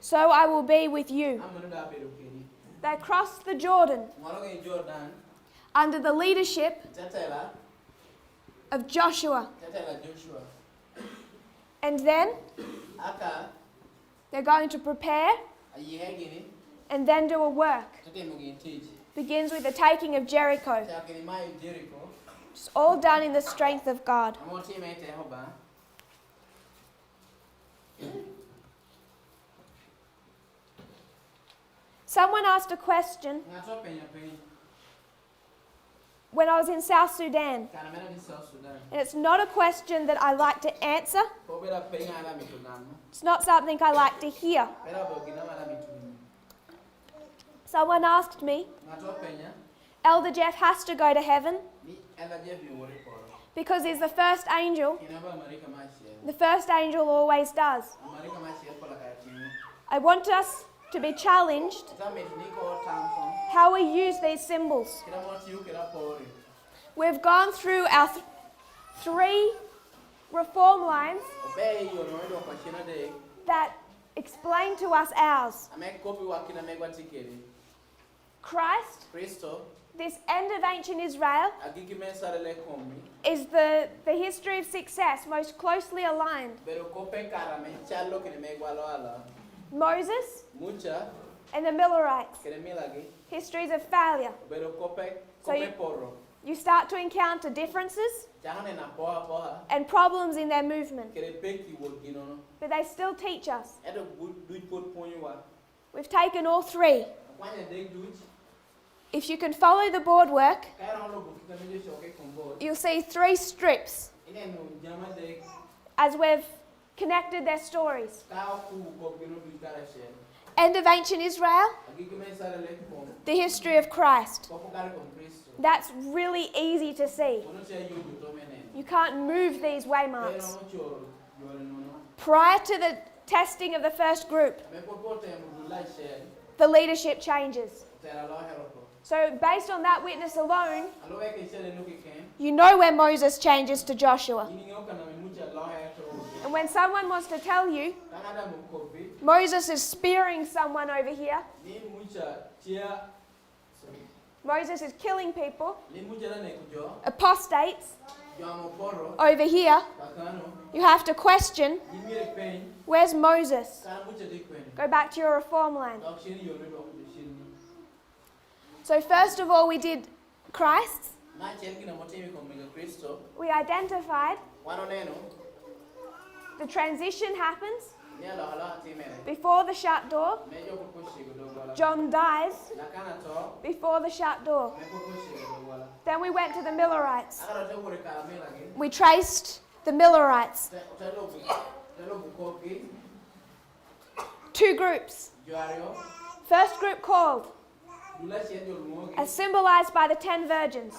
so I will be with you. They crossed the Jordan under the leadership of Joshua. And then they're going to prepare and then do a work. Begins with the taking of Jericho. It's all done in the strength of God. Someone asked a question when I was in South Sudan. And it's not a question that I like to answer. It's not something I like to hear. Someone asked me, Elder Jeff has to go to heaven because he's the first angel. The first angel always does. I want us to be challenged how we use these symbols. We've gone through our 3 reform lines that explain to us ours. Christ, this end of ancient Israel, is the history of success most closely aligned. Moses and the Millerites, histories of failure. So you start to encounter differences and problems in their movement. But they still teach us. We've taken all 3. If you can follow the board work, you'll see 3 strips as we've connected their stories. End of ancient Israel, the history of Christ. That's really easy to see. You can't move these waymarks. Prior to the testing of the first group, the leadership changes. So based on that witness alone, you know where Moses changes to Joshua. And when someone wants to tell you Moses is spearing someone over here, Moses is killing people, apostates over here, you have to question, where's Moses? Go back to your reform line. So first of all, we did Christ. We identified the transition happens before the shut door. John dies before the shut door. Then we went to the Millerites. We traced the Millerites. 2 groups. First group called, as symbolized by the 10 virgins.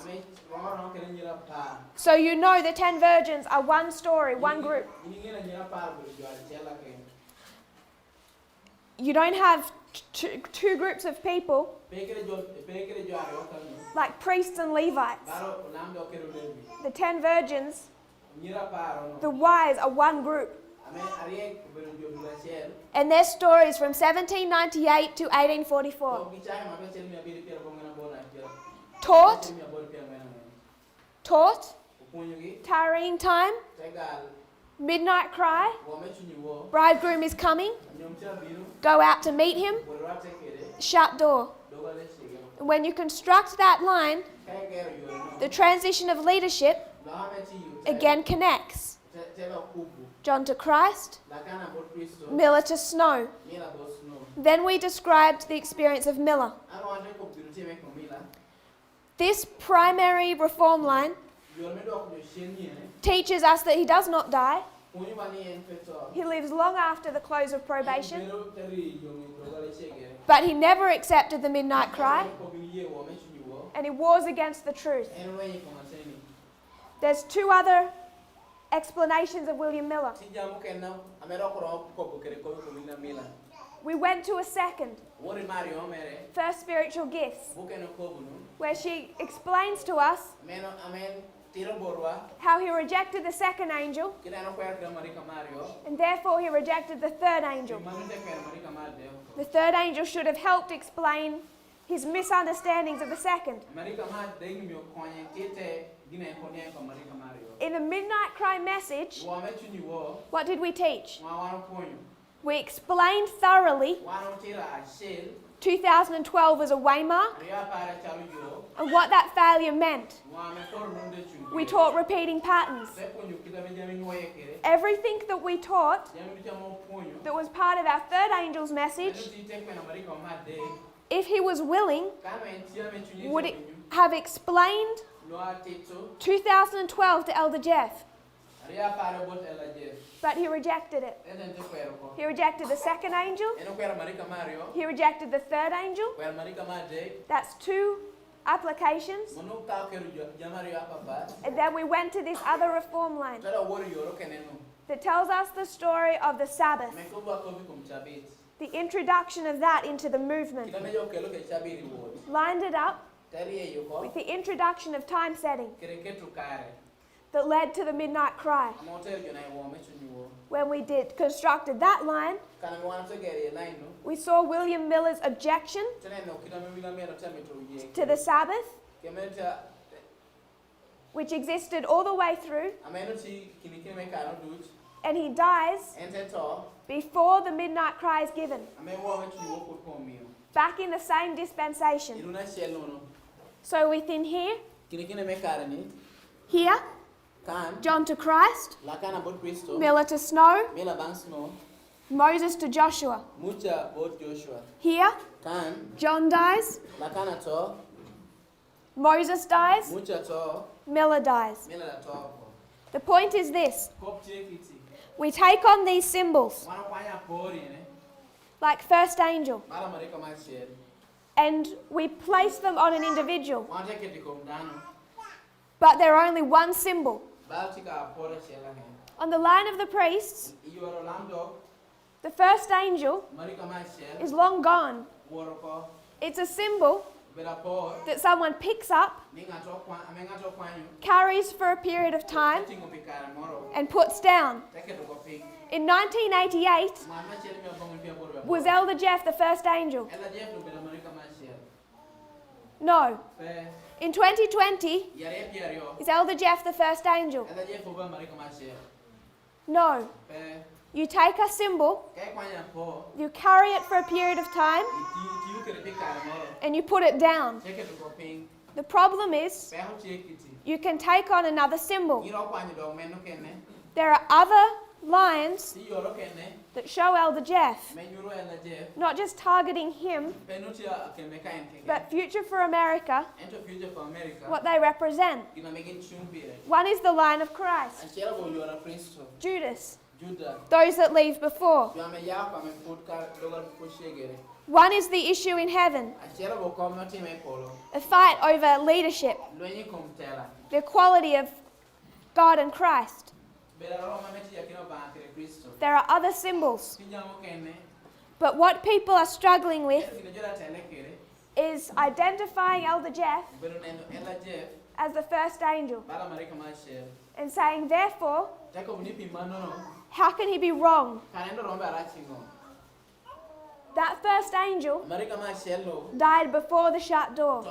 So you know the 10 virgins are one story, one group. You don't have 2 groups of people like priests and Levites. The 10 virgins, the wise, are one group. And their stories from 1798 to 1844. Taught, tarrying time, midnight cry, bridegroom is coming, go out to meet him, shut door. And when you construct that line, the transition of leadership again connects. John to Christ, Miller to Snow. Then we described the experience of Miller. This primary reform line teaches us that he does not die. He lives long after the close of probation. But he never accepted the midnight cry. And he wars against the truth. There's two other explanations of William Miller. We went to a second. First spiritual gifts, where she explains to us how he rejected the second angel, and therefore he rejected the third angel. The third angel should have helped explain his misunderstandings of the second. In the midnight cry message, what did we teach? We explained thoroughly 2012 as a waymark and what that failure meant. We taught repeating patterns. Everything that we taught that was part of our third angel's message, if he was willing, would it have explained 2012 to Elder Jeff. But he rejected it. He rejected the second angel. He rejected the third angel. That's two applications. And then we went to this other reform line that tells us the story of the Sabbath, the introduction of that into the movement. Lined it up with the introduction of time setting that led to the midnight cry. When we constructed that line, we saw William Miller's objection to the Sabbath, which existed all the way through, and he dies before the midnight cry is given, back in the same dispensation. So within here, John to Christ, Miller to Snow, Moses to Joshua. Here, John dies, Moses dies, Miller dies. The point is this: we take on these symbols, like first angel, and we place them on an individual. But they're only one symbol. On the line of the priests, the first angel is long gone. It's a symbol that someone picks up, carries for a period of time, and puts down. In 1988, was Elder Jeff the first angel? No. In 2020, is Elder Jeff the first angel? No. You take a symbol, you carry it for a period of time, and you put it down. The problem is, you can take on another symbol. There are other lines that show Elder Jeff, not just targeting him, but Future for America, what they represent. One is the line of Christ, Judas, those that leave before. One is the issue in heaven, a fight over leadership, the equality of God and Christ. There are other symbols. But what people are struggling with is identifying Elder Jeff as the first angel and saying, therefore, how can he be wrong? That first angel died before the shut door.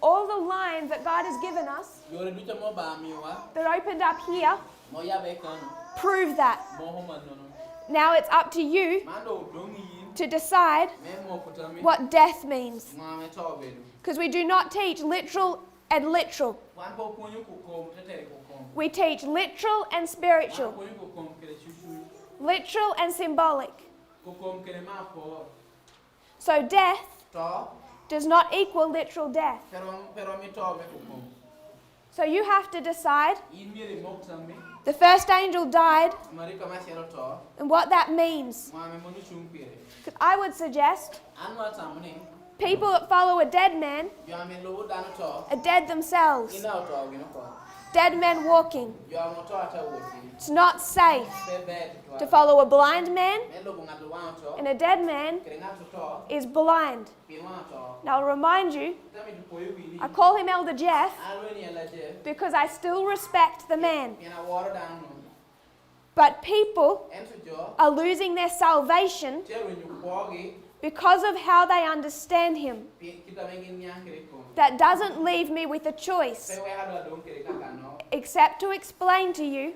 All the lines that God has given us that opened up here prove that. Now it's up to you to decide what death means. Because we do not teach literal and literal. We teach literal and spiritual. Literal and symbolic. So death does not equal literal death. So you have to decide. The first angel died and what that means. I would suggest people that follow a dead man are dead themselves. Dead men walking. It's not safe to follow a blind man, and a dead man is blind. Now I'll remind you, I call him Elder Jeff because I still respect the man. But people are losing their salvation because of how they understand him. That doesn't leave me with a choice except to explain to you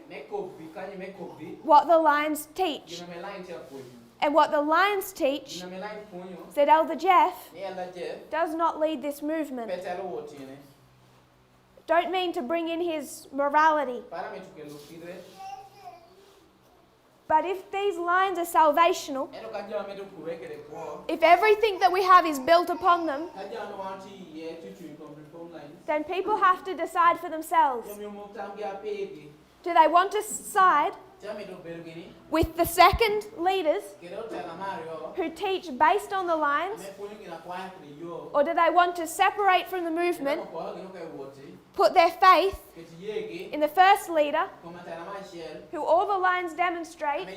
what the lines teach. And what the lines teach is that Elder Jeff does not lead this movement. Don't mean to bring in his morality. But if these lines are salvational, if everything that we have is built upon them, then people have to decide for themselves. Do they want to side with the second leaders who teach based on the lines, or do they want to separate from the movement, put their faith in the first leader, who all the lines demonstrate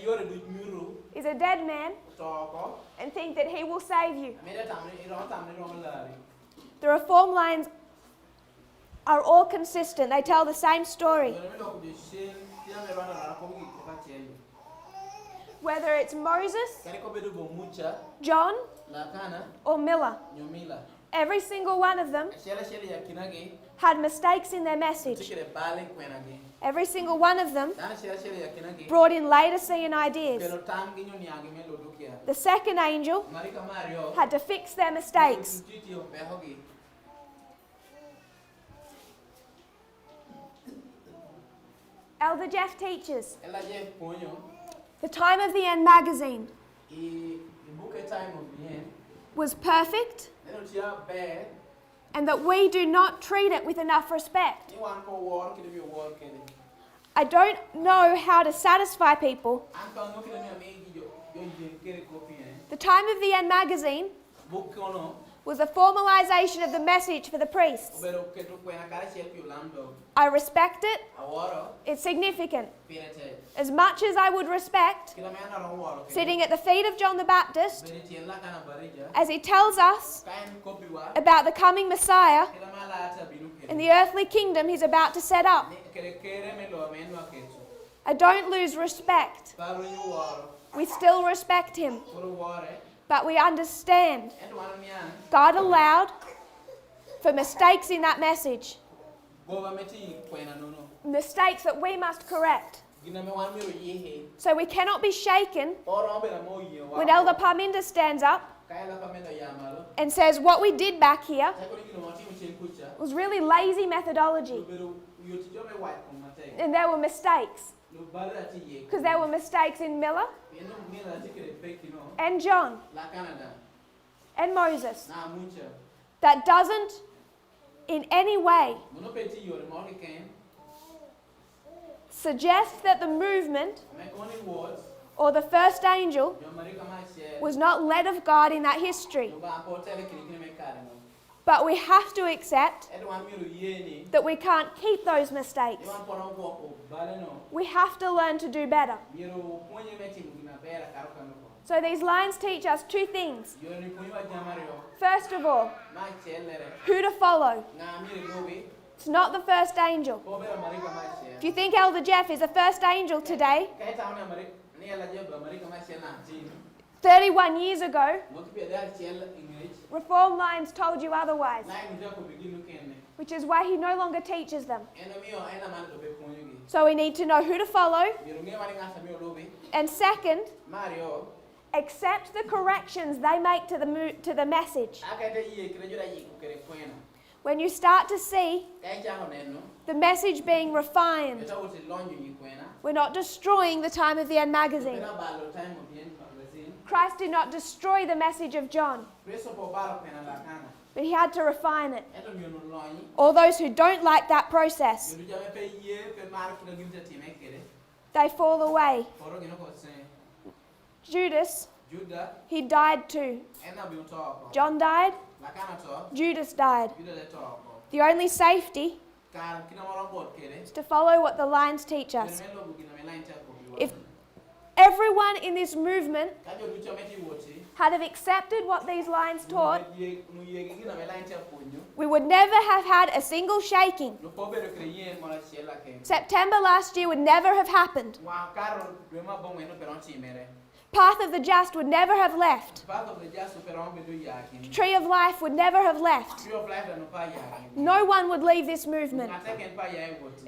is a dead man, and think that he will save you? The Reform lines are all consistent. They tell the same story. Whether it's Moses, John, or Miller, every single one of them had mistakes in their message. Every single one of them brought in Laodicean ideas. The second angel had to fix their mistakes. Elder Jeff teaches the Time of the End magazine was perfect, and that we do not treat it with enough respect. I don't know how to satisfy people. The Time of the End magazine was a formalization of the message for the priests. I respect it. It's significant. As much as I would respect sitting at the feet of John the Baptist as he tells us about the coming Messiah and the earthly kingdom he's about to set up. I don't lose respect. We still respect him. But we understand God allowed for mistakes in that message. Mistakes that we must correct. So we cannot be shaken when Elder Parminda stands up and says what we did back here was really lazy methodology. And there were mistakes. Because there were mistakes in Miller and John and Moses. That doesn't in any way suggest that the movement or the first angel was not led of God in that history. But we have to accept that we can't keep those mistakes. We have to learn to do better. So these lines teach us two things. First of all, who to follow. It's not the first angel. If you think Elder Jeff is the first angel today, 31 years ago, Reform lines told you otherwise, which is why he no longer teaches them. So we need to know who to follow. And second, accept the corrections they make to the message. When you start to see the message being refined, we're not destroying the Time of the End magazine. Christ did not destroy the message of John. But he had to refine it. All those who don't like that process, they fall away. Judas, he died too. John died. Judas died. The only safety is to follow what the lines teach us. If everyone in this movement had have accepted what these lines taught, we would never have had a single shaking. September last year would never have happened. Path of the just would never have left. Tree of life would never have left. No one would leave this movement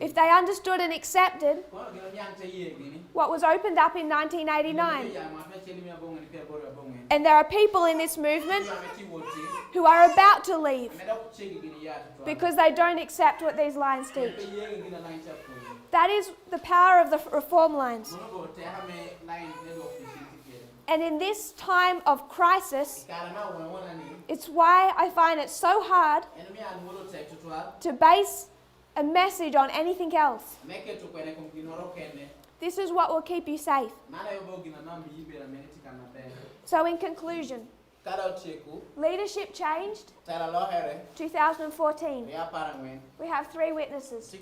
if they understood and accepted what was opened up in 1989. And there are people in this movement who are about to leave because they don't accept what these lines teach. That is the power of the reform lines. And in this time of crisis, it's why I find it so hard to base a message on anything else. This is what will keep you safe. So in conclusion, leadership changed. 2014. We have 3 witnesses.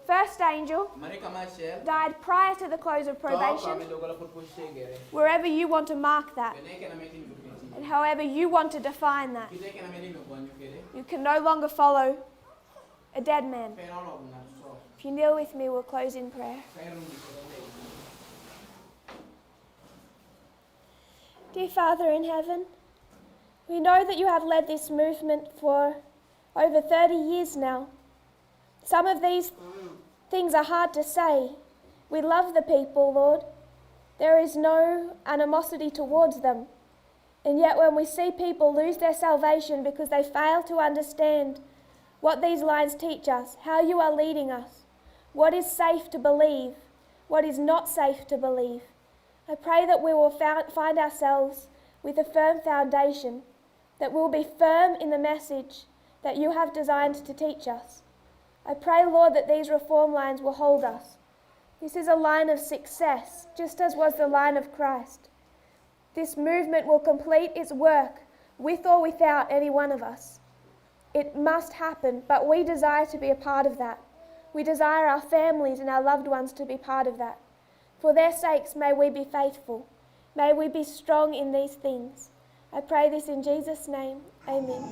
First angel died prior to the close of probation. Wherever you want to mark that, and however you want to define that, you can no longer follow a dead man. If you kneel with me, we'll close in prayer. Dear Father in heaven, we know that you have led this movement for over 30 years now. Some of these things are hard to say. We love the people, Lord. There is no animosity towards them. And yet when we see people lose their salvation because they fail to understand what these lines teach us, how you are leading us, what is safe to believe, what is not safe to believe, I pray that we will find ourselves with a firm foundation, that we'll be firm in the message that you have designed to teach us. I pray, Lord, that these reform lines will hold us. This is a line of success, just as was the line of Christ. This movement will complete its work with or without any one of us. It must happen, but we desire to be a part of that. We desire our families and our loved ones to be part of that. For their sakes, may we be faithful. May we be strong in these things. I pray this in Jesus' name. Amen.